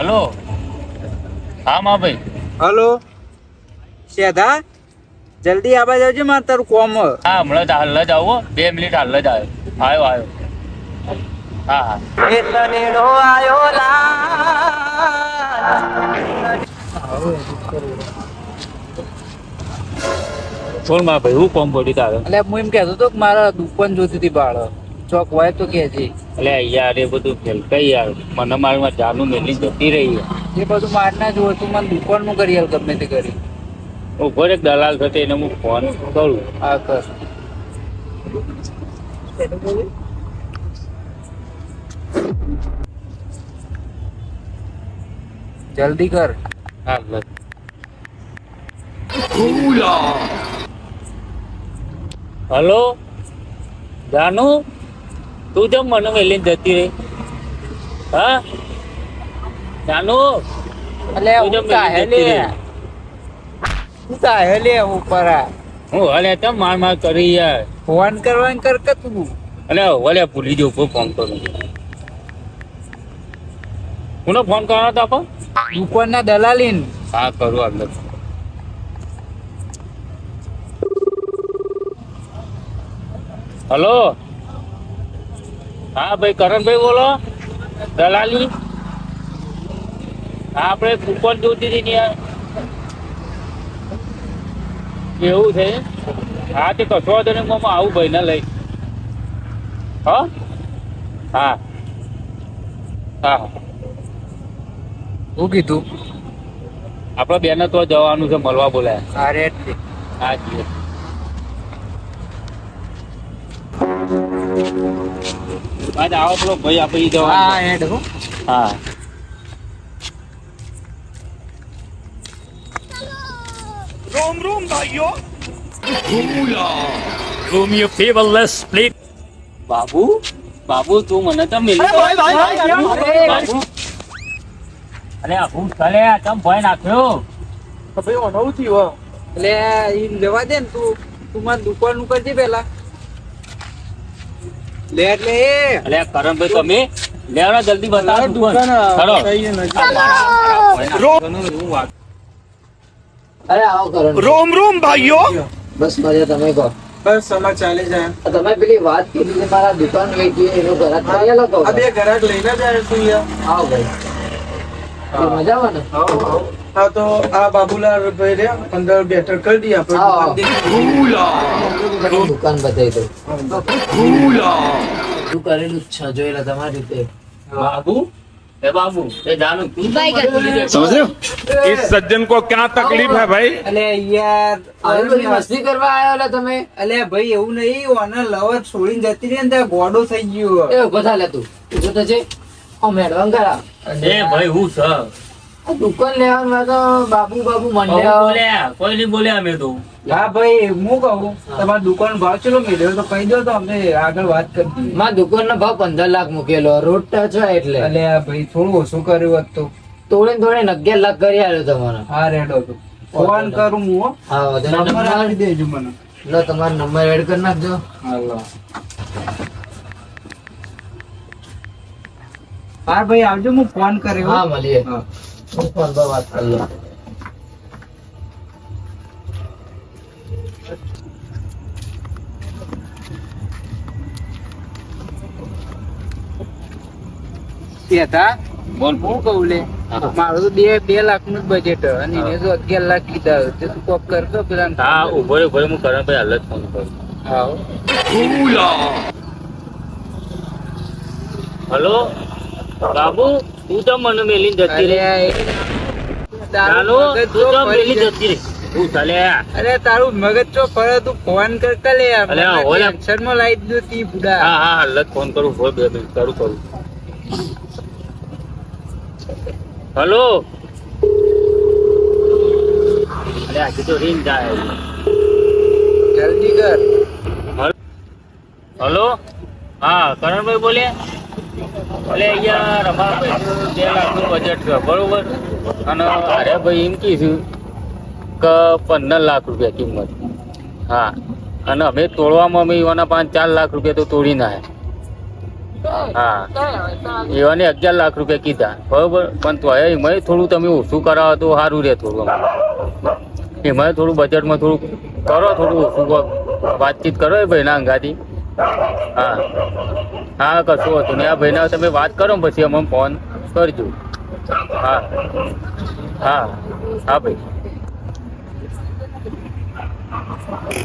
Hello. હા માં ભાઈ. હલો શેધા, જલ્દી આવા જાવજો મારે તારું કોમ. હા હમણાં જ હાલ જ આવો, 2 મિનિટ હાલ જ આવ્યો. હા હા. છોડ માં ભાઈ, હું કોમ પડ્યું તારે? એટલે હું એમ કહેતો હતો કે મારા દુકાન જોતી હતી બાળ ચોક હોય તો કહેજે. એટલે યાર એ બધું ફેલકાઈ યાર, મને મારમાં જાનું મેલી જતી રહી. એ બધું માર ના જોવે, તું મને દુકાનનું કરી હાલ ગમે તે કરી. ઉભો એક દલાલ થશે એને હું ફોન કરું. હા કર. જલ્દી કર. હા બસ. હલો જાનુ, તું જેમ મને મેલી જતી રહી? હા જાનુ, એટલે હું કાહે લે ઉપર હું હલે તમ માર કરી યાર. ફોન કરવાનું કર કે તું. એટલે ઓલે ભૂલી જવું, કોઈ ફોન કરું. કોનો ફોન કરવાનો હતો આપો? દુકાનના દલાલીન. હા કરું અંદર. હલો. હા ભાઈ કરણભાઈ બોલો, દલાલી. હા આપણે કૂપન જોતી હતી ને યાર. એવું છે? હા તે કશો વાંધો નહીં, હું આવું ભાઈ ને લઈ. હા હા હા. શું કીધું? આપડે બેને તો જવાનું છે, મળવા બોલાયા. હા રેટ છે. હા જી. આજ આવો પેલો ભાઈ આપી જવાનું. હા હેડ હો. હા. रोम रोम भाइयों Room your favorless plate. Babu Babu તું મને તો મિલી બાબુ. અરે આ ભૂત ચાલે તમ ભય નાખ્યો. ભાઈ ઓનવું થયું એટલે ઈ જવા દે ને, તું મારી દુકાન નું કરજે પેલા. લે એટલે અરે કરણભાઈ તમે લેવડા જલ્દી બતાવો દુકાન. અરે આવો કરો. रोम रोम भाइयों બસ મજા, તમે કહો. બસ સમા ચાલે જાય. તમે પેલી વાત કીધી કે મારા દુકાન વેચી એનું ઘરાક કરી આલો કહો. આ બે ઘરાક લઈને જાય તું યાર. આવો ભાઈ. એ મજામાં ને? હા તો આ બાબુલાલ ભાઈ રે અંદર બેઠક કરી દઈએ આપણે. દુકાન બતાવી દઉં. શું કરેલું છે જોયેલા તમારી રીતે. બાબુ એ બાબુ એ જાનું તું समझ रहे हो इस सज्जन को क्या तकलीफ है भाई અલે યાર આવી બધી મસ્તી કરવા આવ્યા લે તમે. અલે ભાઈ એવું નહીં, ઓને લવર છોડીને જતી રહી ને ત્યાં ગોડો થઈ ગયો. એ ઉભો થા લે તું. તું તો છે ઓ મેડમ કરા. એ ભાઈ હું છે આ દુકાન લેવાનું તો બાબુ બાબુ મંડ્યા. બોલ્યા કોઈ નહીં બોલ્યા અમે તો. હા ભાઈ હું કહું તમારી દુકાન ભાવ ચલો મેળવ્યો તો કહી દો તો અમે આગળ વાત કરી દઈએ. મારા દુકાન નો ભાવ 15 લાખ મૂકેલો, રોડ ટચ હોય એટલે. અલે આ ભાઈ થોડું ઓછું કર્યું હોત તો. તોડે 11 લાખ કરી આલ્યો તમારો. હા રેડો તો ફોન કરું હું હો. હા વધુ નંબર આપી દેજો મને. લો તમારો નંબર એડ કરી નાખજો. હાલો. હા ભાઈ આવજો, હું ફોન કર્યો. હા મળીએ. હા. હું ફોન પર વાત કરી લઉં. શેઠા, બોલ હું કહું લે મારું તો 2 લાખ નું જ બજેટ અને એને તો 11 લાખ કીધા તે તું કોક કરતો પેલા. હા ઉભો રે ભાઈ, હું કરણભાઈ હાલ જ ફોન કરું. હા હલો બાબુ તું તો મને મેલી જતી રહી. ચાલો તું તો મેલી જતી રહી. તું ચાલે. અરે તારું મગજ ચો ફરે, તું ફોન કરતા લે અલે આ ઓલા- ટેન્શન માં લાવી દીધું તી બુડા. હા હા હાલ જ ફોન કરું. હોય 2 મિનિટ કરું. હલો. અરે આજે તો રીંગ જાય. જલ્દી કર. હલો હા કરણભાઈ બોલે. અલે યાર અમારા ભાઈ 2 લાખ નું બજેટ છે બરોબર, અને અરે ભાઈ એમ કીધું કે 15 લાખ રૂપિયા કિંમત. હા અને અમે તોડવામાં અમે એવાના 5-4 લાખ રૂપિયા તો તોડી ના. હા એવાને 11 લાખ રૂપિયા કીધા બરોબર, પણ તો એમાં થોડું તમે ઓછું કરાવો તો સારું રહે થોડું અમારે. એમાં થોડું બજેટમાં થોડું કરો, થોડું ઓછું વાતચીત કરો એ ભાઈના અંગાથી. હા હા કશું હતું ને આ ભાઈના તમે વાત કરો ને પછી અમને ફોન કરજો. હા હા હા ભાઈ.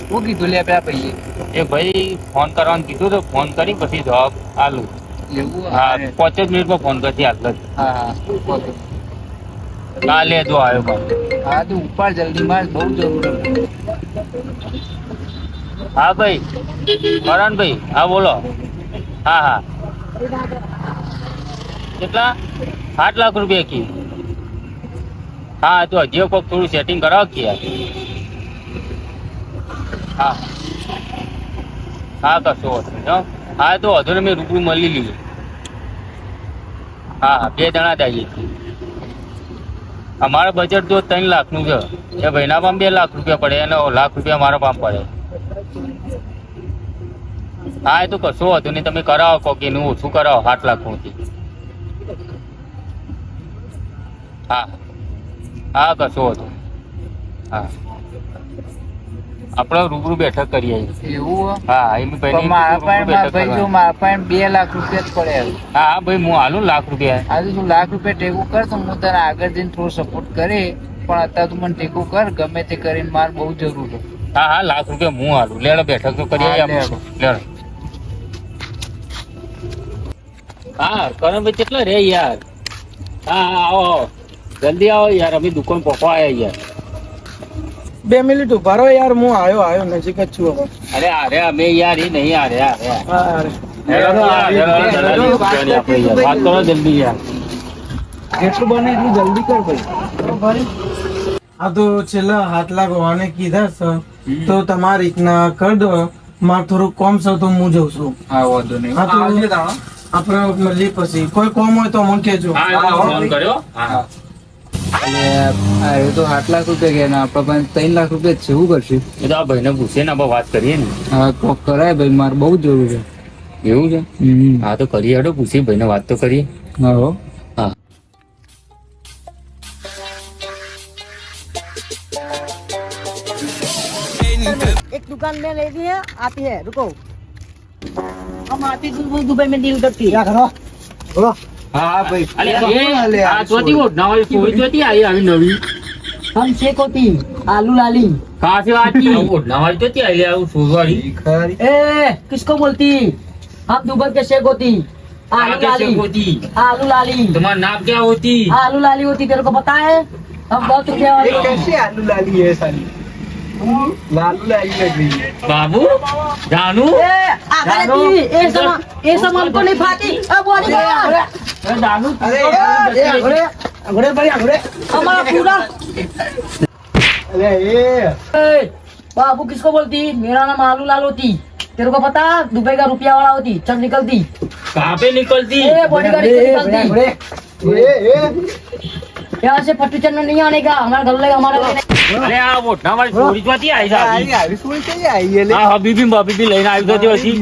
શું કીધું લે પેલા ભાઈએ? એ ભાઈ ફોન કરવાનું કીધું તો ફોન કરી પછી જવાબ આલું. એવું હા 5 જ મિનિટમાં ફોન કરતી હાલ જ. હા કાલે જો આવ્યો પણ. હા તો ઉપાડ જલ્દી, મારે બહુ જરૂરી. હા ભાઈ કરણભાઈ, હા બોલો. હા હા કેટલા? 8 લાખ રૂપિયા કી. હા તો હજી કોક થોડું સેટિંગ કરાવો કે યાર. હા હા કશો વાંધો નહીં હો. હા તો વધુ ને મેં રૂબરૂ મળી લઈએ. હા હા 2 જણા જ આવીએ છીએ. અમારે બજેટ જો 3 લાખનું છે. એ ભાઈના પામ 2 લાખ રૂપિયા પડે અને લાખ રૂપિયા મારા પામ પડે. હા એ તો કશો વાંધો નહીં, તમે કરાવો કોક એનું ઓછું કરાવો 8 લાખમાંથી. હા હા કશો વાંધો નહીં. હા આપણે રૂબરૂ બેઠક કરીએ. એવું હા એમ પણ મારા પાસે ભાઈ જો મારા પાસે 2 લાખ રૂપિયા જ પડે. હા હા ભાઈ હું હાલું લાખ રૂપિયા. આજે તું લાખ રૂપિયા ટેકો કર તો હું તને આગળ જઈને થોડો સપોર્ટ કરે, પણ અત્યારે તું મને ટેકો કર ગમે તે કરીને, મારે બહુ જરૂર છે. હા હા લાખ રૂપિયા હું હાલું. લેડો બેઠક તો કરીએ હા, આપણે. લેડો. હા કરણભાઈ કેટલા રે યાર. હા હા આવો આવો. જલ્દી આવો યાર, અમે દુકાન પહોંચવા આવ્યા યાર. 2 મિનિટ ઉભા રહો યાર, હું આવ્યો નજીક જ છું હવે. અરે અરે અમે યાર એ નહીં અરે અરે હા અરે વાત કરો જલ્દી યાર. જેટલું બને એટલું જલ્દી કર ભાઈ. આ તો છેલ્લા 7 લાખ હોવાને કીધા છે તો તમારી રીતના કરી દો. મારે થોડું કોમ છે તો હું જઉં છું. હા વાંધો નહીં. હા તો આપણે મળીએ પછી. કોઈ કોમ હોય તો મને કહેજો. હા ફોન કર્યો. હા એટલે એ તો 8 લાખ રૂપિયા ગયા ને આપણા પાસે 3 લાખ રૂપિયા છે. શું કરશે? એ તો આ ભાઈને પૂછીએ ને આપણે વાત કરીએ ને. હા કોક કરાય ભાઈ, મારે બહુ જરૂર છે. એવું છે? હા તો કરીએ હેડો, પૂછી ભાઈને વાત તો કરીએ. હા હો. હા एक दुकान में ले ली है, आती है, रुको। हम आती दुबई में डील करती है। હા ભાઈ અલે એ આ ચોથી ઓઢના વાળી સોય ચોથી આવી આવી નવી. हम शेख होती आलू लाली। કાસે વાતી ઓઢના વાળી ચોથી આવી આવું સોયવાળી. ए किसको बोलती? हम दुबई के शेख होती आलू कैसे लाली। होती? आलू लाली, तुम्हारा नाम क्या होती? आलू लाली होती, तेरे को पता है? हम 10 रुपया वाली। कैसे आलू लाली है साली? लालू लाली लग रही है। बाबू जानू ए आगे रहती, ये सामान को नहीं खाती। अब बोली जानू हमारा पूरा। अरे ये ए, बाबू किसको बोलती? मेरा नाम आलू लाल होती, तेरे को पता? दुबई का रुपया वाला होती, चल निकलती। कहाँ पे निकलती? ए बॉडीगार्ड से निकलती। यहाँ से फट्टू चलने नहीं आने का, हमारा घर लेगा हमारा लेने। अरे आ ओढ़ना वाली छोरी ચોથી આવી સાહેબ. सुन के आई है આ હબીબી લઈને આવી તો પછી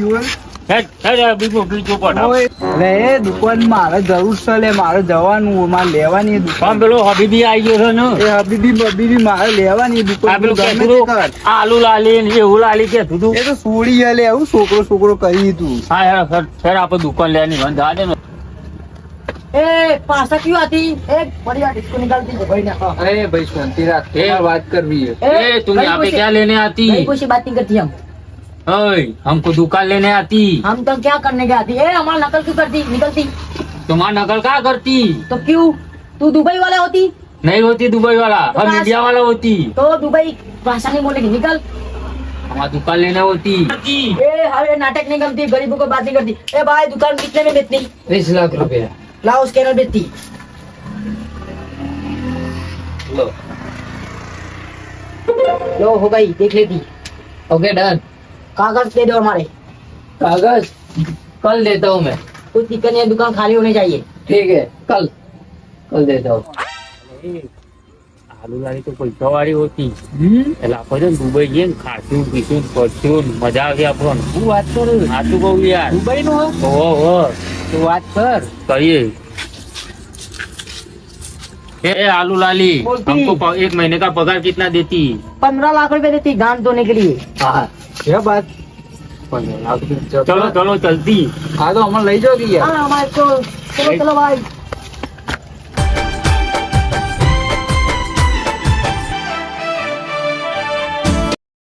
હેડ હેડ હબીબી મોકલી જો પઠાવ. અરે એ દુકાન મારે જરૂર છે લે, મારે જવાનું, મારે લેવાની એ દુકાન. પણ પેલો હબીબી આવી ગયો છે ને. એ હબીબી મારે લેવાની એ આ દુકાન. પેલું તું ગમે કહેતું તે કર. હતું, આલુ લાલી ને એવું લાલી કહેતું હતું. એ તો સોડી હે લે, આવું છોકરો કરી તું. હા યાર સર આપણે દુકાન લેવાની બંધ આ દે ને. ए पासा क्यों आती? एक बढ़िया डिस्को निकालती है भाई ना। અરે ભાઈ શાંતિ રાખ, ए, તમારે વાત કરવી છે. ए तुम यहाँ पे क्या लेने आती? कोई सी बात नहीं करती हम। ओए हमको दुकान लेने आती. हम तो क्या करने के आती? ए हमारा नकल क्यों करती? निकलती तुम्हारा नकल क्या करती? तो क्यों? तू दुबई वाला होती नहीं होती दुबई वाला, तो हम कहाँ इंडिया से? वाला होती. तो दुबई भाषा नहीं बोलेगी, निकल। हमारा दुकान लेने होती. ए हरे नाटक नहीं करती, गरीबों को बात नहीं करती। ए भाई दुकान कितने में बेचती? 20 लाख રૂપિયા. लाओ स्कैनर बेचती। लो हो गई, देख लेती। Okay done. कागज दे दो हमारे। कागज कल देता हूँ मैं. कुछ दिक्कत नहीं है, दुकान खाली होनी चाहिए। ठीक है, कल देता हूँ. આલુ લાલી તો પૈસા વાળી હોતી હમ એટલે આપણે છે ને દુબઈ જઈએ ને ખાશું પીશું પડશું મજા આવે આપણને હું વાત કરું સાચું કહું યાર દુબઈ નું ઓહો તો વાત કર करिए ए आलू लाली बोलती। हमको एक महीने का पगार कितना देती 15 लाख रुपए देती धान धोने के लिए હા क्या बात चलो चलो चलती હા તો અમને લઈ જાઓ કે યાર हाँ हमारे तो चलो चलो भाई